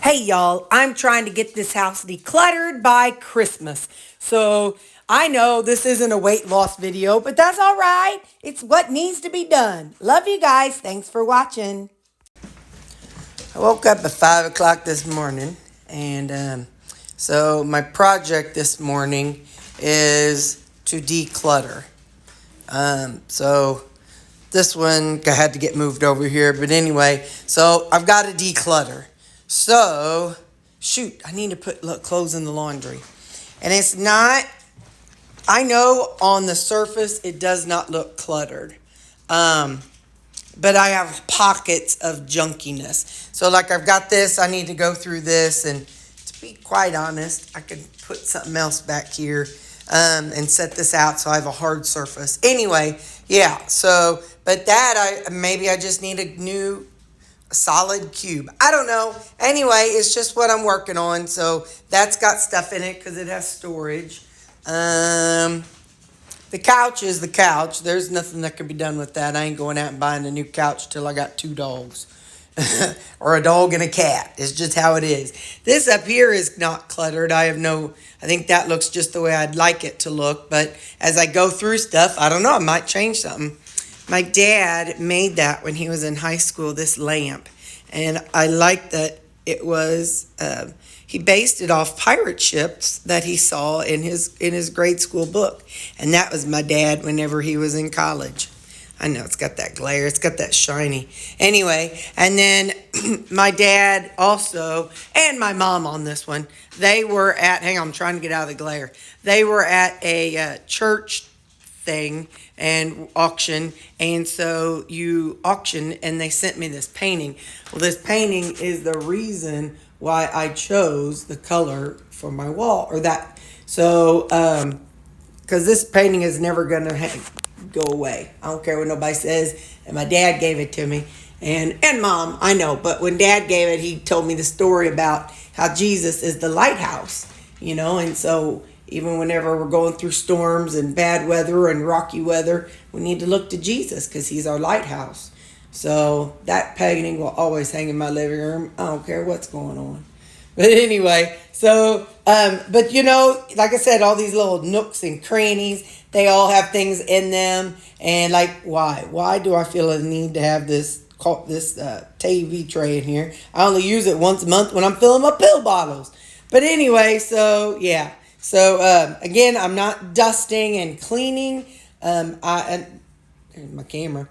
Hey y'all, I'm trying to get this house decluttered by Christmas. So I know this isn't a weight loss video, but that's all right. It's what needs to be done. Love you guys. Thanks for watching. I woke up at 5 o'clock this morning, and so my project this morning is to declutter. So this one had to get moved over here, but anyway, so I've got to declutter. So, shoot, I need to put clothes in the laundry. And it's not, I know on the surface it does not look cluttered. But I have pockets of junkiness. So like I've got this, I need to go through this. And to be quite honest, I could put something else back here and set this out so I have a hard surface. Anyway, yeah, so, but that, maybe I just need a new solid cube. I don't know. Anyway, it's just what I'm working on. So that's got stuff in it because it has storage. The couch is the couch. There's nothing that can be done with that. I ain't going out and buying a new couch till I got 2 dogs. Or a dog and a cat. It's just how it is. This up here is not cluttered. I think that looks just the way I'd like it to look. But as I go through stuff, I don't know. I might change something. My dad made that when he was in high school, this lamp. And I like that it was, he based it off pirate ships that he saw in his grade school book. And that was my dad whenever he was in college. I know it's got that glare. It's got that shiny. Anyway, and then my dad also, and my mom on this one, they were at, hang on, I'm trying to get out of the glare. They were at a church thing and auction, and so you auction, and they sent me this painting. Well, this painting is the reason why I chose the color for my wall, or that. So, because this painting is never gonna go away. I don't care what nobody says. And my dad gave it to me, and mom, I know, but when dad gave it, he told me the story about how Jesus is the lighthouse, and so even whenever we're going through storms and bad weather and rocky weather, we need to look to Jesus because he's our lighthouse. So that painting will always hang in my living room. I don't care what's going on. But anyway, so, but like I said, all these little nooks and crannies, they all have things in them. And like, why? Why do I feel a need to have this TV tray in here? I only use it once a month when I'm filling my pill bottles. But anyway, so yeah. So, again, I'm not dusting and cleaning. Here's my camera.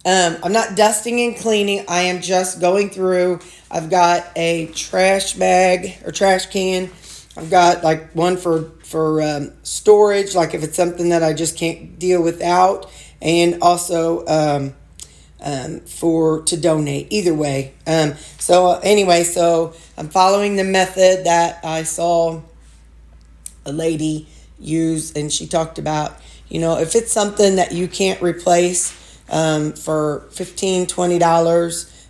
I'm not dusting and cleaning. I am just going through. I've got a trash bag or trash can. I've got like one for storage, like if it's something that I just can't deal without, and also to donate. Either way. So anyway, so I'm following the method that I saw a lady use, and she talked about, if it's something that you can't replace for $15-$20,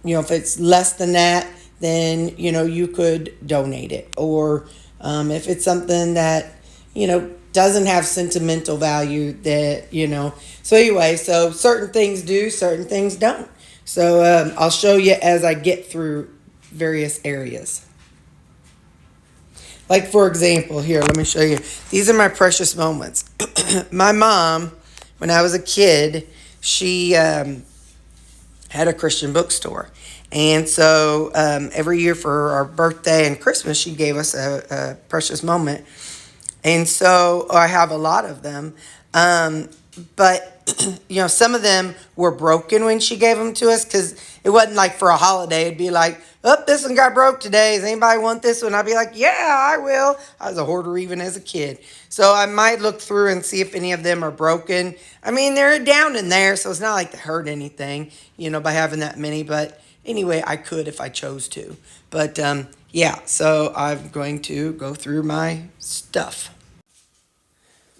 if it's less than that, then you could donate it. Or if it's something that doesn't have sentimental value, that so anyway, so certain things do, certain things don't. So I'll show you as I get through various areas. Like, for example, here, let me show you. These are my precious moments. My mom, when I was a kid, she had a Christian bookstore. And so every year for our birthday and Christmas, she gave us a precious moment. And so I have a lot of them. But, some of them were broken when she gave them to us, because it wasn't like for a holiday. It'd be like, oh, this one got broke today. Does anybody want this one? I'd be like, yeah, I will. I was a hoarder even as a kid. So I might look through and see if any of them are broken. I mean, they're down in there, so it's not like they hurt anything, by having that many. But anyway, I could if I chose to. But yeah, so I'm going to go through my stuff.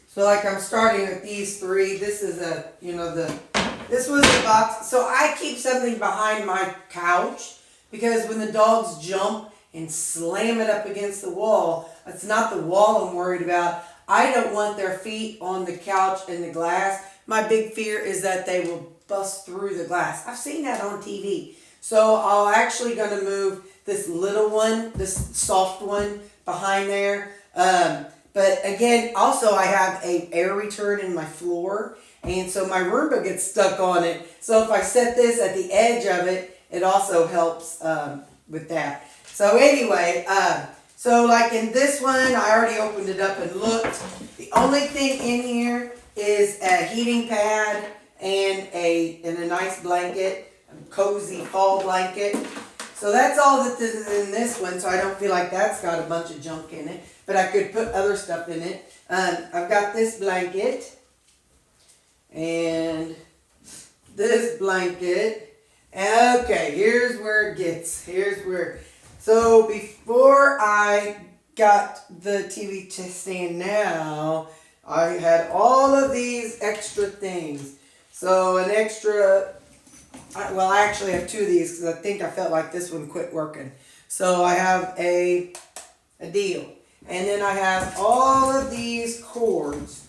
So like I'm starting with these 3. This is this was the box. So I keep something behind my couch, because when the dogs jump and slam it up against the wall, it's not the wall I'm worried about. I don't want their feet on the couch and the glass. My big fear is that they will bust through the glass. I've seen that on TV. So I'm actually going to move this little one, this soft one behind there. But again, also I have a air return in my floor, and so my Roomba gets stuck on it. So if I set this at the edge of it, it also helps with that. So anyway, so like in this one, I already opened it up and looked. The only thing in here is a heating pad and a nice blanket, a cozy fall blanket. So that's all that is in this one, so I don't feel like that's got a bunch of junk in it. But I could put other stuff in it. I've got this blanket and this blanket. Okay, here's where it gets. So before I got the TV stand now, I had all of these extra things. So an extra, well, I actually have two of these because I think I felt like this one quit working. So I have a deal. And then I have all of these cords.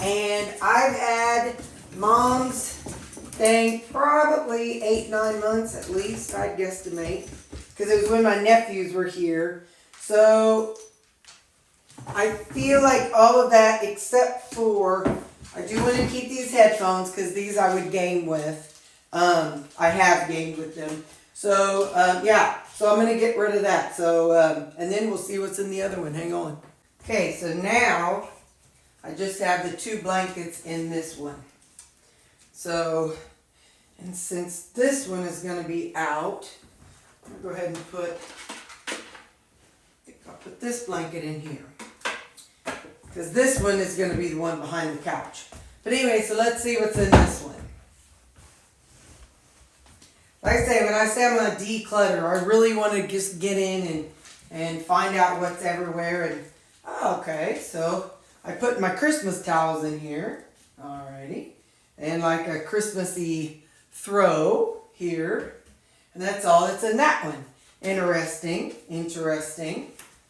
And I've had Mom's thing probably 8-9 months at least, I'd guesstimate. Because it was when my nephews were here. So I feel like all of that except for, I do want to keep these headphones because these I would game with. I have gamed with them. So, yeah. So I'm going to get rid of that. So, and then we'll see what's in the other one. Hang on. Okay, so now I just have the 2 blankets in this one. So, and since this one is going to be out, I'm going to go ahead and I'll put this blanket in here. Because this one is going to be the one behind the couch. But anyway, so let's see what's in this one. Like I say, when I say I'm going to declutter, I really want to just get in and find out what's everywhere. And okay, so I put my Christmas towels in here. Alrighty. And like a Christmassy throw here. And that's all that's in that one. Interesting.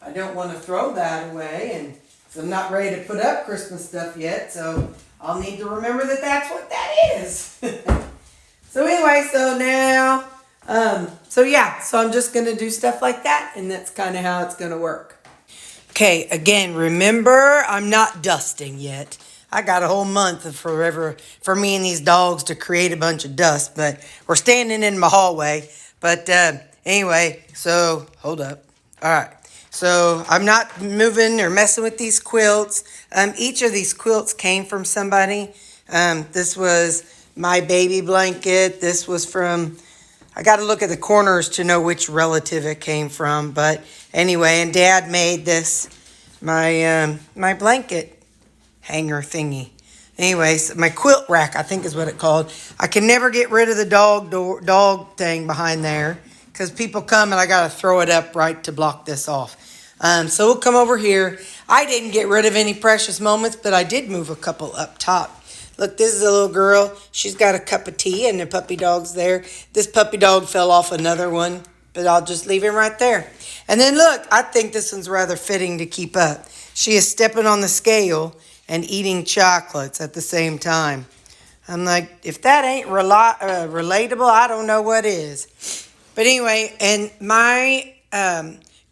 I don't want to throw that away. And so I'm not ready to put up Christmas stuff yet. So I'll need to remember that that's what that is. So anyway, so now, so I'm just going to do stuff like that, and that's kind of how it's going to work. Okay, again, remember, I'm not dusting yet. I got a whole month for me and these dogs to create a bunch of dust, but we're standing in my hallway. But anyway, so hold up. All right, so I'm not moving or messing with these quilts. Each of these quilts came from somebody. This was my baby blanket. This was from, I got to look at the corners to know which relative it came from. But anyway, and Dad made this, my blanket hanger thingy. Anyways, my quilt rack, I think is what it's called. I can never get rid of the dog thing behind there because people come and I got to throw it up right to block this off. So we'll come over here. I didn't get rid of any precious moments, but I did move a couple up top. Look, this is a little girl. She's got a cup of tea and the puppy dog's there. This puppy dog fell off another one, but I'll just leave him right there. And then look, I think this one's rather fitting to keep up. She is stepping on the scale and eating chocolates at the same time. I'm like, if that ain't relatable, I don't know what is. But anyway, and my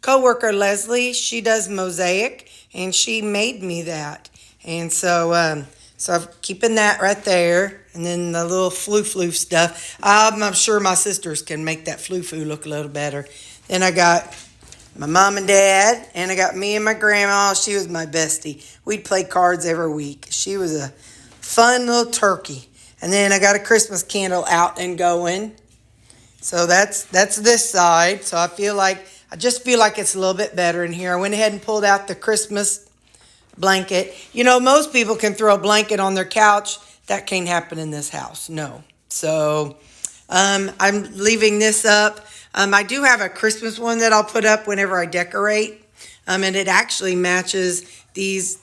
coworker Leslie, she does mosaic, and she made me that. And so so I'm keeping that right there. And then the little flu stuff. I'm sure my sisters can make that flu look a little better. Then I got my mom and dad, and I got me and my grandma. She was my bestie. We'd play cards every week. She was a fun little turkey. And then I got a Christmas candle out and going. So that's this side. So I just feel like it's a little bit better in here. I went ahead and pulled out the Christmas blanket. You know, most people can throw a blanket on their couch. That can't happen in this house. No. So I'm leaving this up. I do have a Christmas one that I'll put up whenever I decorate. And it actually matches these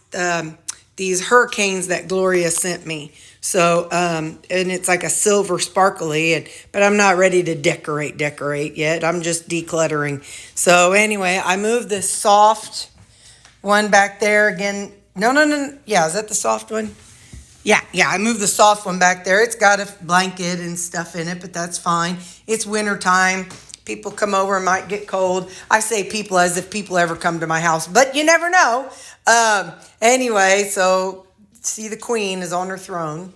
hurricanes that Gloria sent me. So, and it's like a silver sparkly, but I'm not ready to decorate yet. I'm just decluttering. So anyway, I moved this soft one back there again. No. Yeah, is that the soft one? Yeah, I moved the soft one back there. It's got a blanket and stuff in it, but that's fine. It's winter time. People come over and might get cold. I say people as if people ever come to my house, but you never know. Anyway, so see the queen is on her throne.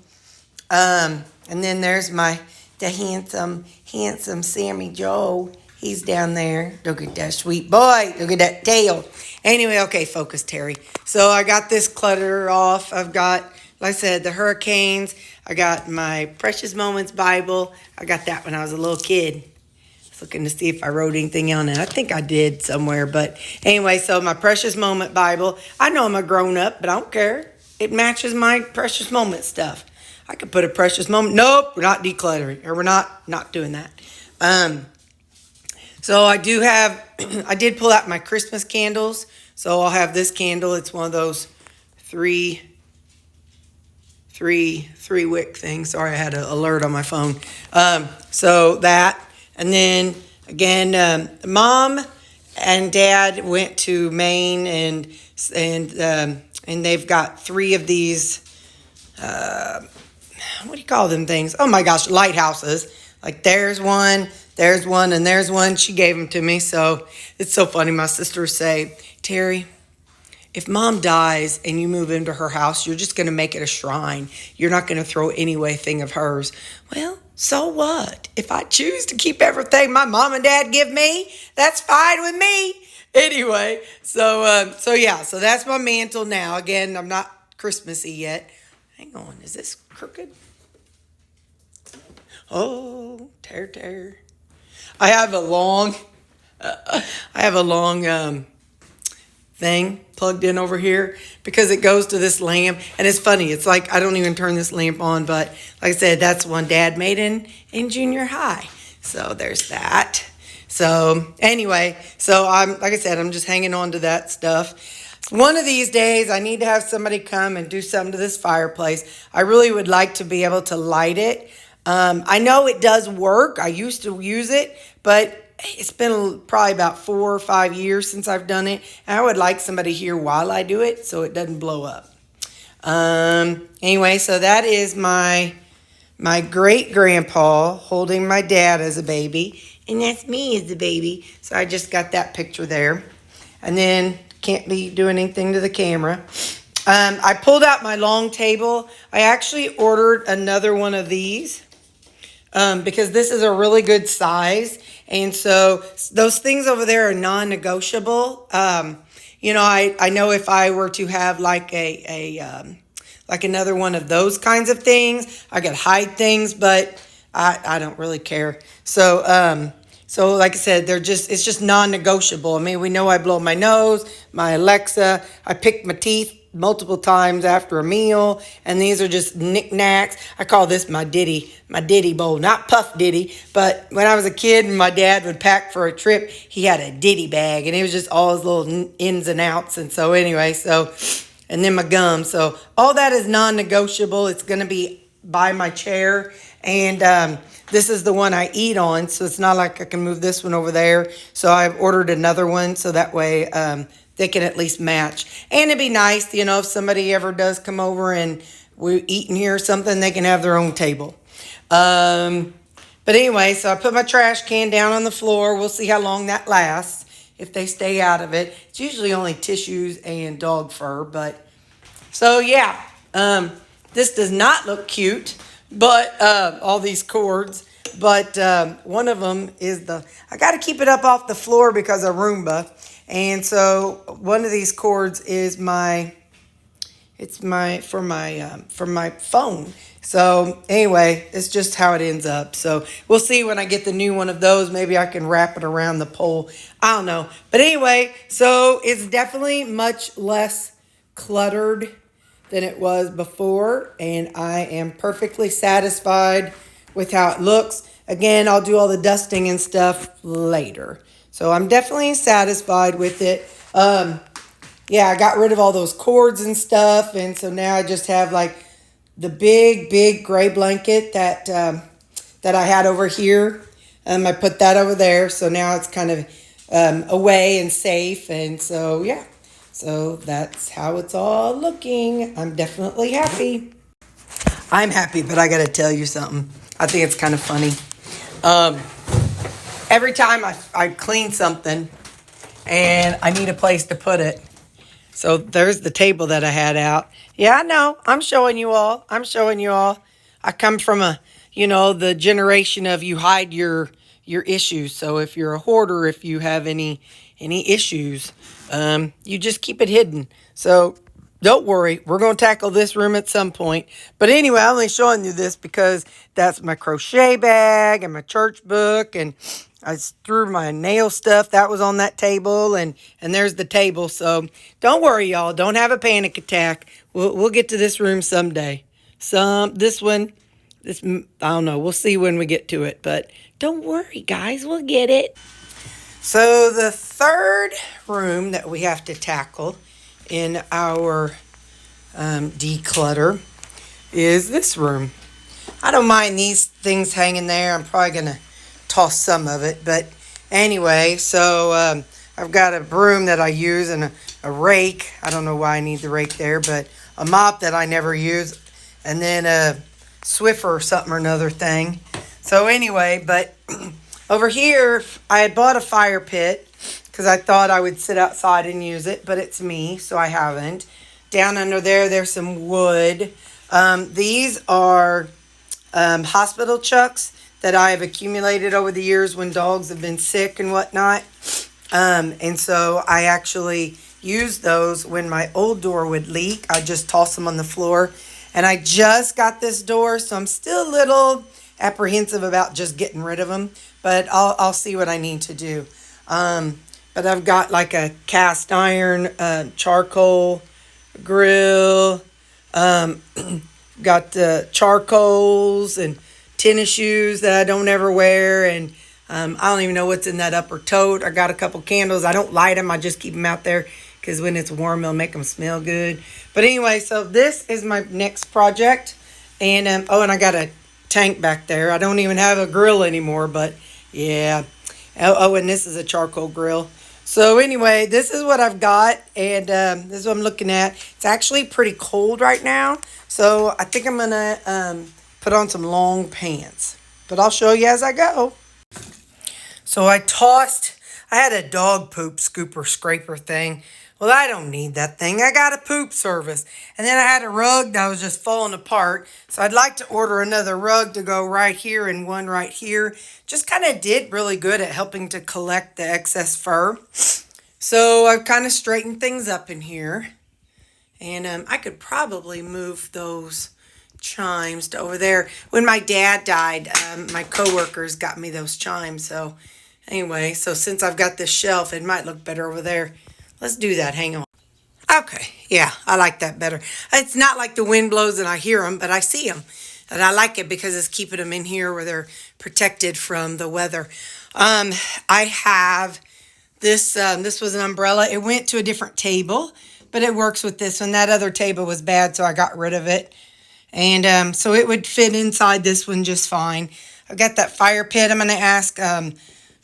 And then there's the handsome Sammy Joe. He's down there. Look at that sweet boy. Look at that tail. Anyway, okay, focus, Terry. So I got this clutter off. I've got, like I said, the hurricanes. I got my Precious Moments Bible. I got that when I was a little kid. Looking to see if I wrote anything on it. I think I did somewhere. But anyway, so my Precious Moment Bible. I know I'm a grown-up, but I don't care. It matches my Precious Moment stuff. I could put a Precious Moment. Nope, we're not decluttering. Or we're not doing that. So I do have, I did pull out my Christmas candles. So I'll have this candle. It's one of those three wick things. Sorry, I had an alert on my phone. So that. And then again, Mom and Dad went to Maine, and they've got 3 of these. What do you call them things? Oh my gosh, lighthouses. Like there's one, and there's one. She gave them to me, so it's so funny. My sisters say, Terry, if Mom dies and you move into her house, you're just going to make it a shrine. You're not going to throw anything of hers. Well, so what? If I choose to keep everything my mom and dad give me, that's fine with me. Anyway, so yeah, so that's my mantle now. Again, I'm not Christmassy yet. Hang on, is this crooked? Oh, tear. I have a long thing plugged in over here because it goes to this lamp, and it's funny, it's like I don't even turn this lamp on, but like I said, that's one Dad made in junior high. So there's that. So anyway, so I'm, like I said, I'm just hanging on to that stuff. One of these days I need to have somebody come and do something to this fireplace. I really would like to be able to light it. I know it does work. I used to use it, but it's been probably about 4 or 5 years since I've done it. And I would like somebody here while I do it so it doesn't blow up. Anyway, so that is my great-grandpa holding my dad as a baby. And that's me as a baby. So I just got that picture there. And then can't be doing anything to the camera. I pulled out my long table. I actually ordered another one of these. Because this is a really good size. And so those things over there are non-negotiable. You know, I know if I were to have like like another one of those kinds of things, I could hide things, but I don't really care. So, so like I said, it's just non-negotiable. I mean, we know I blow my nose, my Alexa, I pick my teeth multiple times after a meal, and these are just knickknacks. I call this my ditty bowl, not Puff Diddy, but when I was a kid and my dad would pack for a trip, he had a ditty bag, and it was just all his little ins and outs. And so anyway, and then my gum. So all that is non-negotiable. It's going to be by my chair, and this is the one I eat on, so it's not like I can move this one over there. So I've ordered another one, so that way they can at least match. And it'd be nice, you know, if somebody ever does come over and we're eating here or something, they can have their own table. But anyway, so I put my trash can down on the floor. We'll see how long that lasts, if they stay out of it. It's usually only tissues and dog fur, but so yeah. This does not look cute, but all these cords. But one of them is I got to keep it up off the floor because of Roomba. And so one of these cords is for my phone. So anyway, it's just how it ends up. So we'll see when I get the new one of those. Maybe I can wrap it around the pole. I don't know. But anyway, so it's definitely much less cluttered than it was before. And I am perfectly satisfied with how it looks. Again, I'll do all the dusting and stuff later. So I'm definitely satisfied with it. Yeah, I got rid of all those cords and stuff. And so now I just have like the big gray blanket that I had over here. I put that over there. So now it's kind of away and safe. And so, yeah. So that's how it's all looking. I'm definitely happy. I'm happy, but I got to tell you something. I think it's kind of funny. every time I clean something and I need a place to put it. So there's the table that I had out. Yeah, I know. I'm showing you all. I'm showing you all. I come from the generation of you hide your issues. So if you're a hoarder, if you have any issues, you just keep it hidden. So don't worry, we're going to tackle this room at some point. But anyway, I'm only showing you this because that's my crochet bag and my church book, and I threw my nail stuff that was on that table, and there's the table. So don't worry, y'all. Don't have a panic attack. We'll get to this room someday. This one, I don't know. We'll see when we get to it, but don't worry, guys. We'll get it. So the third room that we have to tackle in our declutter is this room. I don't mind these things hanging there. I'm probably going to toss some of it. But anyway, so I've got a broom that I use and a rake. I don't know why I need the rake there, but a mop that I never use. And then a Swiffer or something or another thing. So anyway, but over here, I had bought a fire pit because I thought I would sit outside and use it, but it's me, so I haven't. Down under there, there's some wood. These are hospital chucks that I have accumulated over the years when dogs have been sick and whatnot. And so I actually use those when my old door would leak. I just toss them on the floor. And I just got this door, so I'm still a little apprehensive about just getting rid of them. But I'll see what I need to do. But I've got like a cast iron charcoal grill. Got charcoals and tennis shoes that I don't ever wear. And I don't even know what's in that upper tote. I got a couple candles. I don't light them. I just keep them out there because when it's warm, they'll make them smell good. But anyway, so this is my next project. And, and I got a tank back there. I don't even have a grill anymore, but yeah. Oh, and this is a charcoal grill. So anyway, this is what I've got, and this is what I'm looking at. It's actually pretty cold right now, so I think I'm going to put on some long pants. But I'll show you as I go. So I had a dog poop scooper scraper thing. Well, I don't need that thing. I got a poop service. And then I had a rug that was just falling apart. So I'd like to order another rug to go right here and one right here. Just kind of did really good at helping to collect the excess fur. So I've kind of straightened things up in here. And I could probably move those chimes to over there. When my dad died, my coworkers got me those chimes. So anyway, so since I've got this shelf, it might look better over there. Let's do that. Hang on. Okay. Yeah, I like that better. It's not like the wind blows and I hear them, but I see them. And I like it because it's keeping them in here where they're protected from the weather. I have this. This was an umbrella. It went to a different table, but it works with this one. That other table was bad, so I got rid of it. And so it would fit inside this one just fine. I've got that fire pit. I'm going to ask a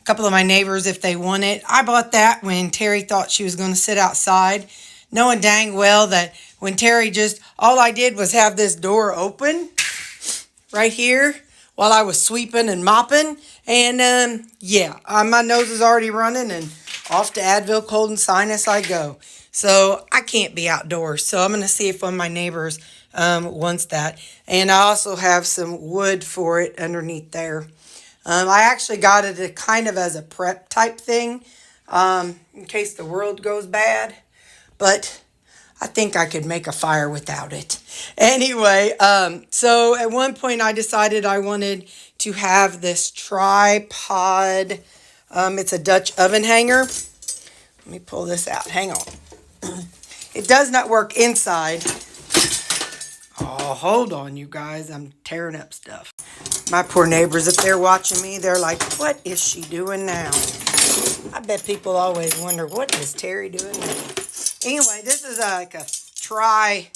couple of my neighbors if they want it. I bought that when Terry thought she was going to sit outside, knowing dang well that when Terry all I did was have this door open right here while I was sweeping and mopping. And my nose is already running and off to Advil, cold and sinus I go. So I can't be outdoors. So I'm going to see if one of my neighbors wants that. And I also have some wood for it underneath there. I actually got it kind of as a prep type thing in case the world goes bad. But I think I could make a fire without it. Anyway, so at one point I decided I wanted to have this tripod. It's a Dutch oven hanger. Let me pull this out. Hang on. It does not work inside. Oh, hold on, you guys. I'm tearing up stuff. My poor neighbors, if they're watching me, they're like, what is she doing now? I bet people always wonder, what is Terry doing now? Anyway, this is like a try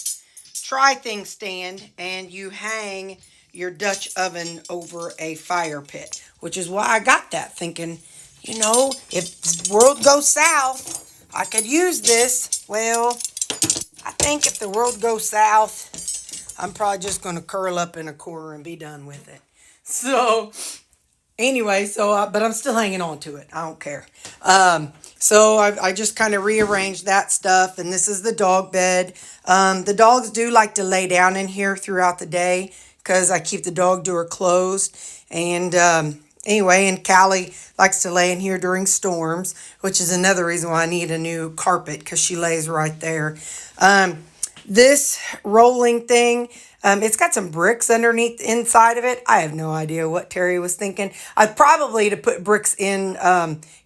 thing stand, and you hang your Dutch oven over a fire pit, which is why I got that, thinking, if the world goes south, I could use this. Well, I think if the world goes south, I'm probably just going to curl up in a corner and be done with it. So Anyway, so but I'm still hanging on to it. I don't care. So I just kind of rearranged that stuff, and this is the dog bed. The dogs do like to lay down in here throughout the day because I keep the dog door closed. And anyway, and Callie likes to lay in here during storms, which is another reason why I need a new carpet because she lays right there. This rolling thing, it's got some bricks underneath inside of it. I have no idea what Terry was thinking. I probably to put bricks in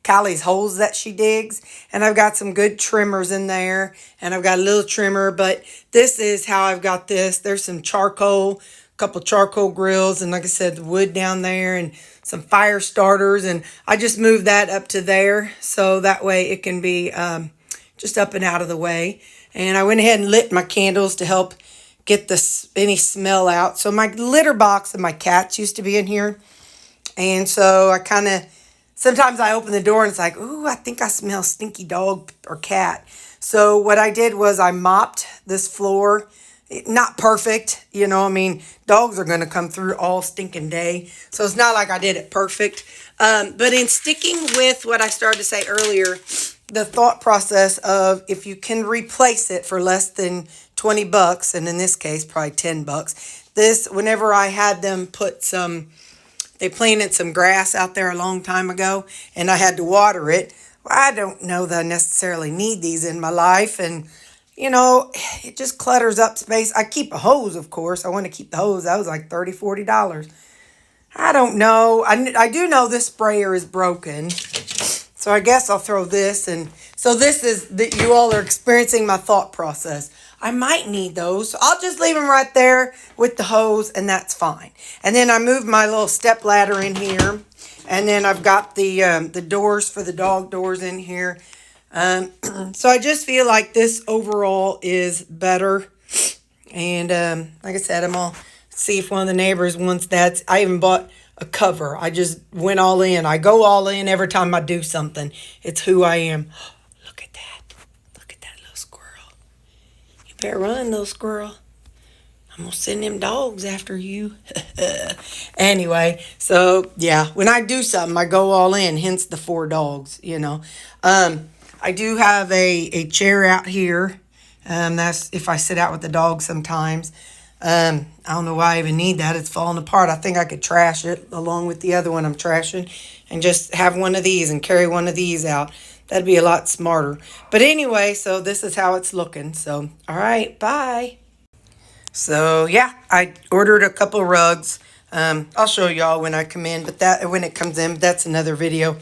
Callie's holes that she digs. And I've got some good trimmers in there. And I've got a little trimmer. But this is how I've got this. There's some charcoal, a couple charcoal grills. And like I said, the wood down there. And some fire starters. And I just moved that up to there. So that way it can be just up and out of the way. And I went ahead and lit my candles to help get any smell out. So my litter box and my cats used to be in here. And so I kind of, sometimes I open the door and it's like, ooh, I think I smell stinky dog or cat. So what I did was I mopped this floor. Not perfect, you know, I mean, dogs are going to come through all stinking day. So it's not like I did it perfect. But in sticking with what I started to say earlier, the thought process of if you can replace it for less than 20 bucks, and in this case, probably 10 bucks. This, whenever I had them put they planted some grass out there a long time ago, and I had to water it. Well, I don't know that I necessarily need these in my life, and you know, it just clutters up space. I keep a hose, of course. I want to keep the hose. That was like $30, $40. I don't know. I do know this sprayer is broken. So I guess I'll throw this. And so this is that you all are experiencing my thought process. I might need those. So I'll just leave them right there with the hose, and that's fine. And then I moved my little step ladder in here. And then I've got the doors for the dog doors in here. So I just feel like this overall is better. And like I said, I'm going to see if one of the neighbors wants that. I even bought a cover. I just went all in. I go all in every time I do something. It's who I am. Look at that. Look at that little squirrel. You better run, little squirrel. I'm going to send them dogs after you. Anyway, so yeah, when I do something, I go all in, hence the 4 dogs, you know. I do have a chair out here. That's if I sit out with the dog sometimes. I don't know why I even need that. It's falling apart. I think I could trash it along with the other one I'm trashing and just have one of these and carry one of these out. That'd be a lot smarter. But anyway, so this is how it's looking. So, all right, bye. So, yeah, I ordered a couple rugs. I'll show y'all when I come in, but when it comes in, that's another video.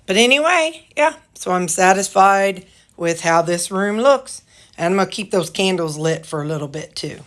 But anyway, yeah, so I'm satisfied with how this room looks. And I'm going to keep those candles lit for a little bit too.